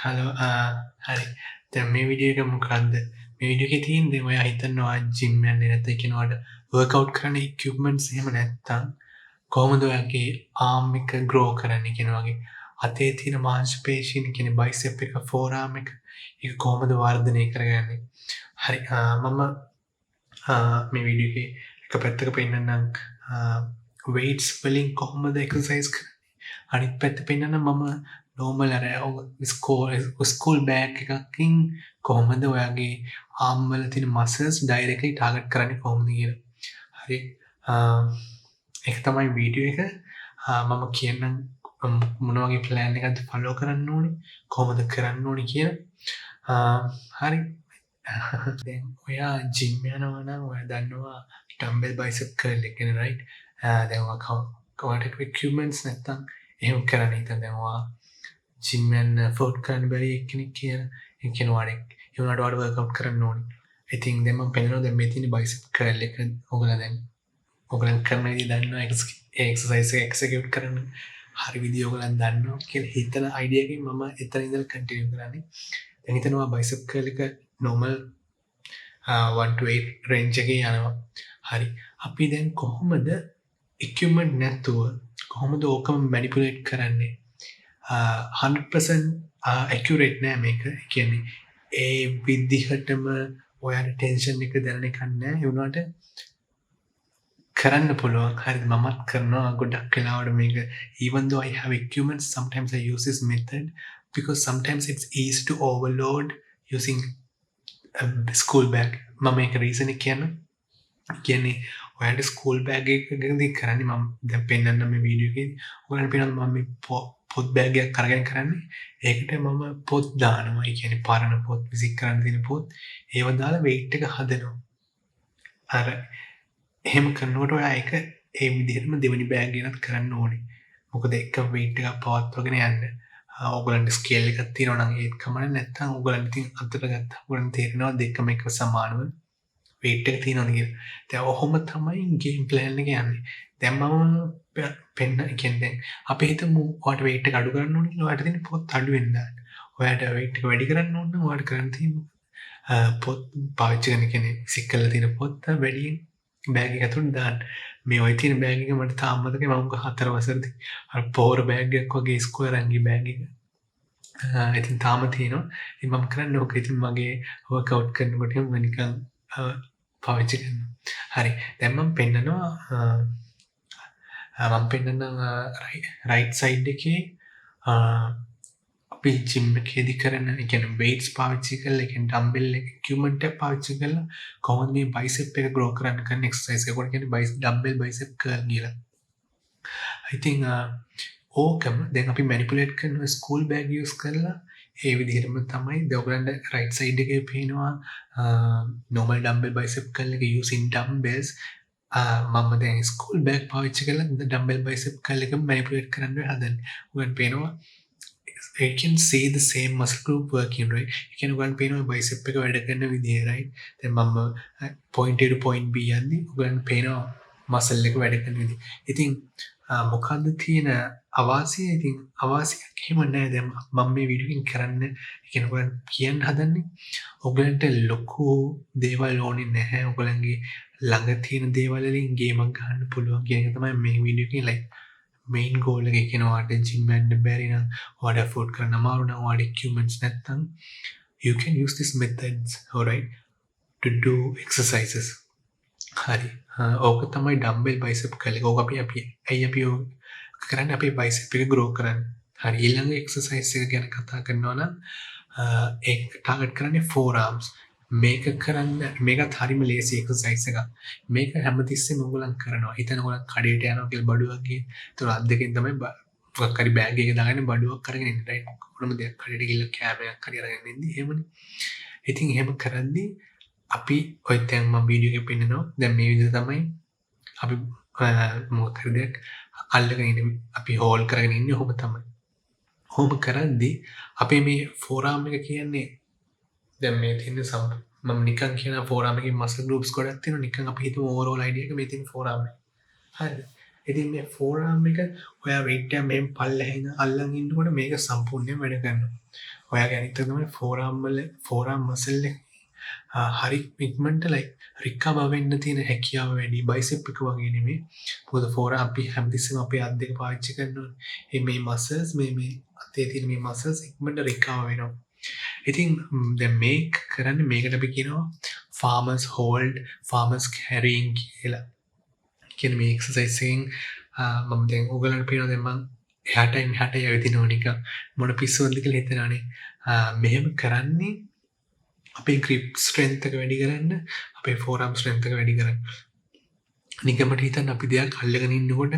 Hello හරි දැන් මේ වීඩියෝ එක මොකක්ද මේ වීඩියෝ එකේ තියෙන්නේ ඔයා හිතනවා ජිම් යන්නේ නැත්නම් කියනවාට වර්ක්අවුට් කරන්න ඉක්විප්මන්ට්ස් එහෙම නැත්නම් කොහොමද ඔයාගේ ආර්ම් එක ග්‍රෝ කරන්නේ කියන වගේ අතේ තියෙන මාංශ පේශීන් කියන්නේ බයිසෙප් එක ෆෝරාම් එක ඒක කොහොමද වර්ධනය කරගන්නේ හරි මම මේ වීඩියෝ එකේ එක පැත්තක පෙන්නන්නම් weights වලින් කොහොමද එක්සර්සයිස් කරන්නේ අනිත් පැත්ත පෙන්නන්නම් මම නෝමල් අර ස්කූල් බෑග් එකකින් කොහොමද ඔයාගේ ආම් වල තියෙන මසල්ස් ඩයිරෙක්ට්ලි ටාගට් කරන්නේ කොහොමද කියලා. හරි. ඒක තමයි වීඩියෝ එක. මම කියන්නම් මොන වගේ ප්ලෑන් එකක්ද ෆලෝ කරන්න ඕනේ කොහොමද කරන්න ඕනේ කියලා. හරි. දැන් ඔයා ජිම් යනවා නම් ඔයා දන්නවා ඩම්බෙල් බයිසෙප් කර්ල් එක නේ රයිට්. දැන් ඔයා කවුන්ට් ඉක්විප්මන්ට්ස් නැත්තම් එහෙම කරන්න හිතන දැන් ඔයා ජිම් යන්න ෆෝට් කරන්න බැරි එක්කෙනෙක් කියලා ඒ කියන්නේ ඔයාට ඒ වුණාට ඔයාට වර්ක්අවුට් කරන්න ඕනේ. ඉතින් දැන් මම පෙන්නනවා දැන් මේ තියෙන බයිසෙප් කර්ල් එක ඔයගොල්ලන් කරන විදිහ දන්නවා ඒ එක්සර්සයිස් එක එක්සිකියුට් කරන්න හරි විදිහ ඔයගොල්ලන් දන්නවා කියලා හිතන අයිඩියා එකකින් මම එතන ඉඳලා කන්ටිනියු කරන්නේ. දැන් හිතනවා බයිසෙප් කර්ල් එක normal 1 to 8 range එකේ යනවා. හරි. අපි දැන් කොහොමද equipment නැතුව කොහොමද ඕකම manipulate කරන්නේ? 100% accurate නෑ මේක. ඒ කියන්නේ ඒ විදිහටම ඔයාට ටෙන්ෂන් එක දැනෙන එකක් නෑ. ඒ වුණාට කරන්න පුළුවන්. හරිද? මමත් කරනවා ගොඩක් වෙලාවට මේක. Even though I have equipment, sometimes I use this method because sometimes it's easy to overload using a school bag. මම මේක reason එක කියන්නේ ඔයාලට ස්කූල් බෑග් එකකදී කරන්නේ මම දැන් පෙන්නන්න මේ වීඩියෝ එකේදී ඔයාලට පේනවා මම මේ පොත් බෑග් එකක් අරගෙන කරන්නේ ඒකට මම පොත් දානවා ඒ කියන්නේ පරණ පොත් විසික් කරන්න තියෙන පොත් ඒව දාලා weight එක හදනවා අර එහෙම කරනකොට ඔයා ඒක ඒ විදිහටම දෙවෙනි බෑග් එකත් කරන්න ඕනේ මොකද එක weight එකක් පවත්වාගෙන යන්න ඔයගලන්ට ස්කේල් එකක් තියෙනවා නම් ඒත් කමන්නේ නැත්නම් ඔයගලන්ට ඉතින් අතට ගත්තා ඔයගලන්ට තේරෙනවා දෙකම එක සමානව weight එක තියෙනවද කියලා. දැන් ඔහොම තමයි ගේම් ප්ලෑන් එක යන්නේ. දැන් මම කියන්නේ දැන් අපි හිතමු ඔයාලට weight එක අඩු කරන්න ඕනේ කියලා ඔයාලට තියෙන පොත් අඩු වෙන්න දාන්න. ඔයාලට weight එක වැඩි කරන්න ඕන නම් ඔයාලට කරන්න තියෙන පොත් පාවිච්චි කරන කියන්නේ සික්කලා තියෙන පොත් වැඩියෙන් බෑග් එක ඇතුළට දාන්න. මේ ඔය තියෙන බෑග් එක මට තාම මතකයි මම 4 වසරේදී අර පෝර බෑග් එකක් වගේ ස්ක්වයර් අංගේ බෑග් එක. ඉතින් තාම තියෙනවා. ඉතින් මම කරන්නේ ඕක. ඉතින් මගේ වර්ක්අවුට් කරනකොට මම නිකන් පාවිච්චි කරනවා. හරි. දැන් මම පෙන්නනවා රයිට් සයිඩ් එකේ අපි ජිම් එකේදී කරන ඒ කියන්නේ weights පාවිච්චි කරලා ඒ කියන්නේ dumbbell equipment එක පාවිච්චි කරලා කොහොමද මේ bicep එක grow කරන්න කරන exercise එක. ඒකට කියන්නේ dumbbell bicep curl කියලා. I think ඕකම දැන් අපි manipulate කරන school bag use කරලා ඒ විදිහටම තමයි ඔයගලන්ට right side එකේ පේනවා normal dumbbell bicep curl එක using dumbbells මම දැන් school bag පාවිච්චි කරලා dumbbell bicep curl එක manipulate කරන්න හදන්නේ. ඔයගලන්ට පේනවා you can see the same muscle group working right. you can ඔයගලන්ට පේනවා bicep එක වැඩ කරන විදිහ right. දැන් මම point A to point B යන්නේ ඔයගලන්ට පේනවා muscle එක වැඩ කරන විදිහ. ඉතින් මොකද්ද තියෙන අවාසිය ඉතින් අවාසියක් එහෙම නැහැ දැන් මම මේ වීඩියෝ එකෙන් කරන්න කියන ඔයගලන්ට කියන්න හදන්නේ ඔයගලන්ට ලොකු දේවල් ඕනේ නැහැ ඔයගලන්ගේ ළඟ තියෙන දේවල් වලින් ගේමක් ගන්න පුළුවන් කියන එක තමයි මේ වීඩියෝ එකේ like main goal එක කියන ඔයාලට ජිම් යන්න බැරි නම් ඔයාලට afford කරන්න අමාරු නම් ඔයාලට equipments නැත්නම් you can use these methods alright to do exercises හරි ඕක තමයි dumbbell bicep curl එක. ඕක අපි කරන්නේ අපේ bicep එක grow කරන්න. හරි ඊළඟ exercise එක ගැන කතා කරනවා නම් ඒක target කරන්නේ forearms. මේක කරන්න මේකත් හරිම ලේසි exercise එකක්. මේක හැමතිස්සෙම ඔයගොල්ලන් කරනවා. හිතන ඔයගොල්ලන් කඩේට යනවා කියලා බඩුවක් ගිහින් ඒතර අත් දෙකෙන් තමයි මොකක් හරි බෑග් එකක දාගෙන බඩුවක් අරගෙන ඉන්නේ. right මොනම දෙයක් කඩේට ගිහලා කෑමයක් හරි අරගෙන ඉන්නේ එහෙමනේ. ඉතින් එහෙම කරද්දී අපි ඔය දැන් මම වීඩියෝ එකේ පෙන්නනවා. දැන් මේ විදිහට තමයි අපි මොකක් හරි දෙයක් අල්ලගෙන ඉන්නේ. අපි හෝල්ඩ් කරගෙන ඉන්නේ ඔහොම තමයි. ඔහොම කරද්දී අපේ මේ forearm එක කියන්නේ දැන් මේ තියෙන මම නිකන් කියන forearm එකේ muscle groups ගොඩක් තියෙනවා. නිකන් අපි හිතමු overall idea එක මේ තියෙන forearm එක. හරිද? ඉතින් මේ forearm එක ඔයා weight එක මෙහෙම පල්ලෙහින් අල්ලන් ඉන්නකොට මේක සම්පූර්ණයෙන් වැඩ කරනවා. ඔයාගේ අනිත් එක තමයි forearm muscle එක හරි ඉක්මනට recover වෙන්න තියෙන හැකියාව වැඩි. bicep එක වගේ නෙමෙයි. මොකද forearm අපි හැමතිස්සෙම අපේ අත් දෙක පාවිච්චි කරනවානේ. මේ muscles මේ අතේ තියෙන මේ muscles ඉක්මනට recover වෙනවා. ඉතින් දැන් මේක කරන්නේ මේකට අපි කියනවා farmers hold, farmers carrying කියලා. කියන මේ එක්සර්සයිස් එකෙන් මම දැන් ඔයගලන්ට පේනවා දැන් මම එහාටයි මෙහාටයි ඇවිදිනවා නිකන් මොන පිස්සුවක්ද කියලා හිතනවානේ. මෙහෙම කරන්නේ අපේ grip strength එක වැඩි කරන්න, අපේ forearm strength එක වැඩි කරන්න. නිකමට හිතන්න අපි දෙයක් අල්ලගෙන ඉන්නකොට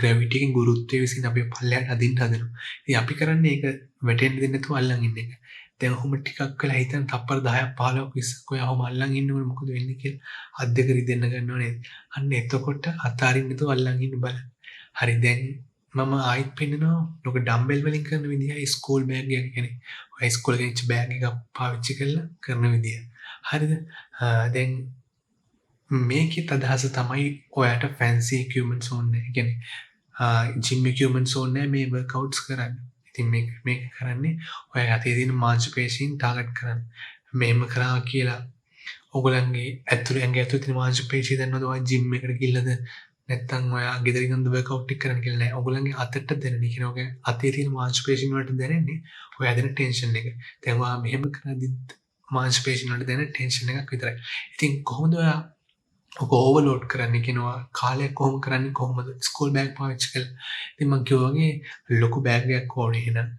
gravity එකෙන් ගුරුත්වය විසින් අපේ පල්ලෙහාට අදින්න හදනවා. ඉතින් අපි කරන්නේ ඒක වැටෙන්න දෙන්නේ නැතුව අල්ලන් ඉන්න එක. දැන් ඔහොම ටිකක් වෙලා හිතන්න තප්පර 10ක් 15ක් 20ක් ඔය ඔහොම අල්ලන් ඉන්නකොට මොකද වෙන්නේ කියලා අත් දෙක රිදෙන්න ගන්නව නේද? අන්න එතකොට අතාරින්න නැතුව අල්ලන් ඉන්න බලන්න. හරි දැන් මම ආයිත් පෙන්නනවා ලොක ඩම්බෙල් වලින් කරන විදිහයි ස්කූල් බෑග් එක කියන්නේ. ඔය ස්කූල් එකේ ඉච්ච බෑග් එකක් පාවිච්චි කරලා කරන විදිය. හරිද? දැන් මේකෙත් අදහස තමයි ඔයාට fancy equipments ඕනේ නැහැ. කියන්නේ gym equipments ඕනේ නැහැ මේ workouts කරන්න. ඉතින් මේක කරන්නේ ඔයා අතේ තියෙන මාංශපේශීන් ටාගට් කරන්න. මෙහෙම කරා කියලා ඔයගලන්ගේ ඇඟ ඇතුලේ තියෙන මාංශපේශී දන්නවද ඔයා gym එකට ගිහිල්ලාද නැත්නම් ඔයා ගෙදර ඉඳන් workout එක කරන්න කියලා නෑ. ඔයගලන්ගේ අතට දැනෙන කියන ඔගේ අතේ තියෙන මාංශපේශීන් වලට දැනෙන්නේ ඔයා දෙන ටෙන්ෂන් එක. දැන් ඔයා මෙහෙම කරද්දිත් මාංශපේශීන් වලට දැනෙන ටෙන්ෂන් එකක් විතරයි. ඉතින් කොහොමද ඔයා ඔක ඕවර්ලෝඩ් කරන්න කියනවා කාලයක් කොහොම කරන්නේ කොහොමද ස්කූල් බෑග් පාවිච්චි කරලා. ඉතින් මම කිව්වා වගේ ලොකු බෑග් එකක් ඕනේ එහෙනම්.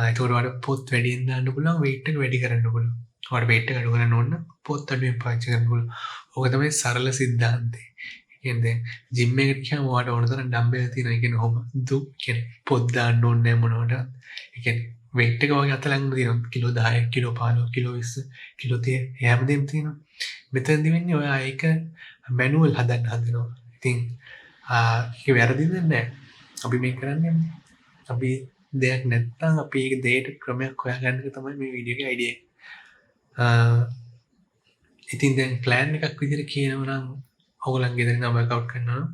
ඒකට ඔයාලට පොත් වැඩියෙන් දාන්න පුළුවන් weight එක වැඩි කරන්න පුළුවන්. ඔයාලට weight එක අඩු කරන්න ඕන පොත් අඩුවෙන් පාවිච්චි කරන්න පුළුවන්. ඕක තමයි සරල සිද්ධාන්තය. කියන්නේ දැන් ජිම් එකට ගියාම ඔයාලට ඕන තරම් ඩම්බෙල් තියෙනවා. ඒ කියන්නේ ඔහොම කියන්නේ පොත් දාන්න ඕනේ නැහැ මොනවටවත්. ඒ කියන්නේ weight එක වගේ අතලංගම තියෙනවා. කිලෝ 10, කිලෝ 15, කිලෝ 20, කිලෝ 30 හැමදේම තියෙනවා. මෙතනදි වෙන්නේ ඔයා ඒක මැනුවල් හදන්න හදනවා. ඉතින් ඒක වැරදිද නැහැ. අපි මේක කරන්නේ අපි දෙයක් නැත්නම් අපි ඒක දෙයට ක්‍රමයක් හොයාගන්න එක තමයි මේ වීඩියෝ එකේ අයිඩියා එක. ඉතින් දැන් ප්ලෑන් එකක් විදිහට කියනවා නම් ඔයගොල්ලන් ගෙදර ඉඳන් වර්ක්අවුට් කරනවා නම්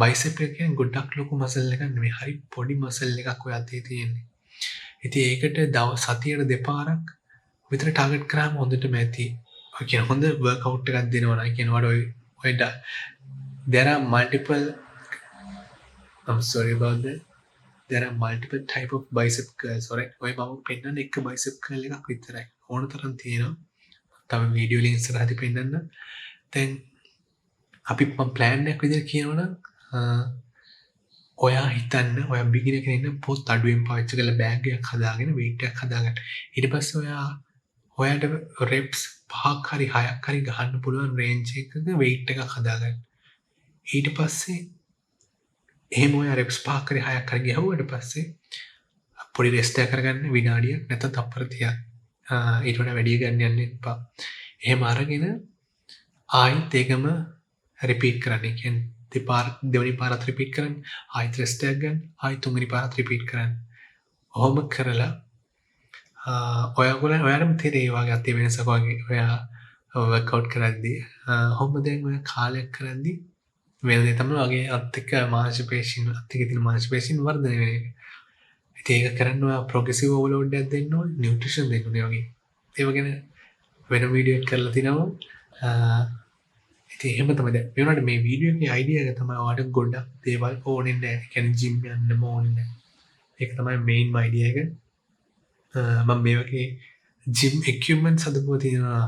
බයිසෙප් එක කියන්නේ ගොඩක් ලොකු මසල් එකක් නෙමෙයි. හරි පොඩි මසල් එකක් ඔය අතේ තියෙන්නේ. ඉතින් ඒකට සතියට දෙපාරක් විතර ටාගට් කරාම හොඳටම ඇති. ඔය කියන හොඳ වර්ක්අවුට් එකක් දෙනවා නම් කියනවාට ඔය there are multiple I'm sorry about that. There are multiple type of bicep curls. Alright. ඔය මම පෙන්නන්නේ එක bicep curl එකක් විතරයි. ඕන තරම් තියෙනවා. තව වීඩියෝ වලින් ඉස්සරහදී පෙන්නන්න. දැන් අපි ප්ලෑන් එකක් විදිහට කියනවනම් ඔයා හිතන්න ඔයා බිගිනර් කෙනෙක් නම් පොත් අඩුවෙන් පාවිච්චි කරලා බෑග් එකක් හදාගෙන weight එකක් හදාගන්න. ඊට පස්සේ ඔයාට reps 5ක් හරි 6ක් හරි ගහන්න පුළුවන් range එකක weight එකක් හදාගන්න. ඊට පස්සේ එහෙම ඔයා reps 5ක් හරි 6ක් හරි ගහුවට පස්සේ පොඩි rest එකක් කරගන්න විනාඩියක් නැත්නම් තප්පර 30ක්. ඊට වඩා වැඩි ගන්න යන්න එපා. එහෙම අරගෙන ආයෙත් ඒකම රිපීට් කරන්න. ඒ කියන්නේ දෙවෙනි පාරත් රිපීට් කරන්න. ආයෙත් rest එකක් ගන්න. ආයෙත් තුන්වෙනි පාරත් රිපීට් කරන්න. ඔහොම කරලා ඔයාලම තේරෙයි වගේ අතේ වෙනසක් වගේ ඔයා වර්ක්අවුට් කරද්දී ඔහොම දැන් ඔය කාලයක් කරද්දී වෙනදේ තමයි වගේ අත් එක්ක මාංශපේශීන් අත් එක්ක තියෙන මාංශපේශීන් වර්ධනය වෙන එක. ඉතින් ඒක කරන්න ඔයා ප්‍රොග්‍රෙසිව් ඕවර්ලෝඩ් එකක් දෙන්න ඕනේ, නියුට්‍රිෂන් දෙන්න ඕනේ වගේ. ඒව ගැන වෙන වීඩියෝ එකක් කරලා තිනවා. ඉතින් එහෙම තමයි දැන් මේ වුණාට මේ වීඩියෝ එකේ අයිඩියා එක තමයි ඔයාලට ගොඩක් දේවල් ඕනේ නැහැ. ඒ කියන්නේ ජිම් යන්න ඕනේ නැහැ. ඒක තමයි මේන්ම අයිඩියා එක. මම මේ වගේ ජිම් equipments හදපුවා තියෙනවා.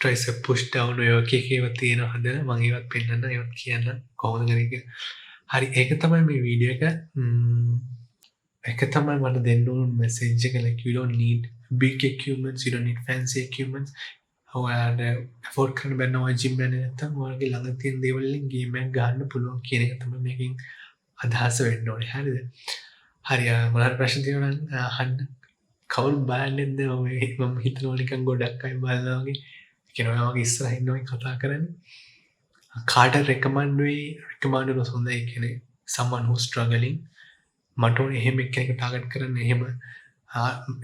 tricep push down ඔය වගේ ඒවා තියෙනවා හදලා මම ඒවත් පෙන්නන්න ඒවත් කියන්න කොහොමද කරන්නේ කියලා. හරි ඒක තමයි මේ වීඩියෝ එක. ඒක තමයි මට දෙන්න ඕන message එක like you don't need big equipments, you don't need fancy equipments. ඔයාලට afford කරන්න බැන්න ඔය ජිම් යන්නේ නැත්නම් ඔයාලගේ ළඟ තියෙන දේවල් වලින් ගේම් එකක් ගන්න පුළුවන් කියන එක තමයි මේකෙන් අදහස වෙන්න ඕනේ. හරිද? හරි මොනවාරි ප්‍රශ්න තියෙනවා නම් අහන්න. කවුරු බලන්නේ නැද්ද? මම හිතනවා නිකන් ගොඩක් අය බලනවා වගේ. කියනවා වගේ ඉස්සරහින් ඉන්නවා කතා කරන්නේ. කාට රෙකමන්ඩ් වෙනස් හොඳයි කියන්නේ someone who struggling මට ඕනේ එහෙම එක්කෙනෙක් ටාගට් කරන්න එහෙම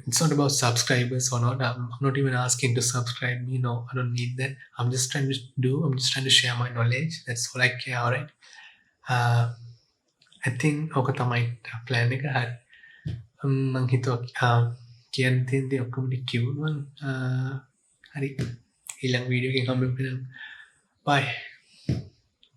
It's not about subscribers or not. I'm not even asking to subscribe me. No, I don't need that. I'm just trying to share my knowledge. That's all I care. All right. I think ඕක තමයි plan එක. හරි. මං හිතුවා කියන්න තියෙන දේ ඔක්කොම ටික කිව්වා. හරි. ඊළඟ වීඩියෝ එකකින් හම්බෙමු. Bye.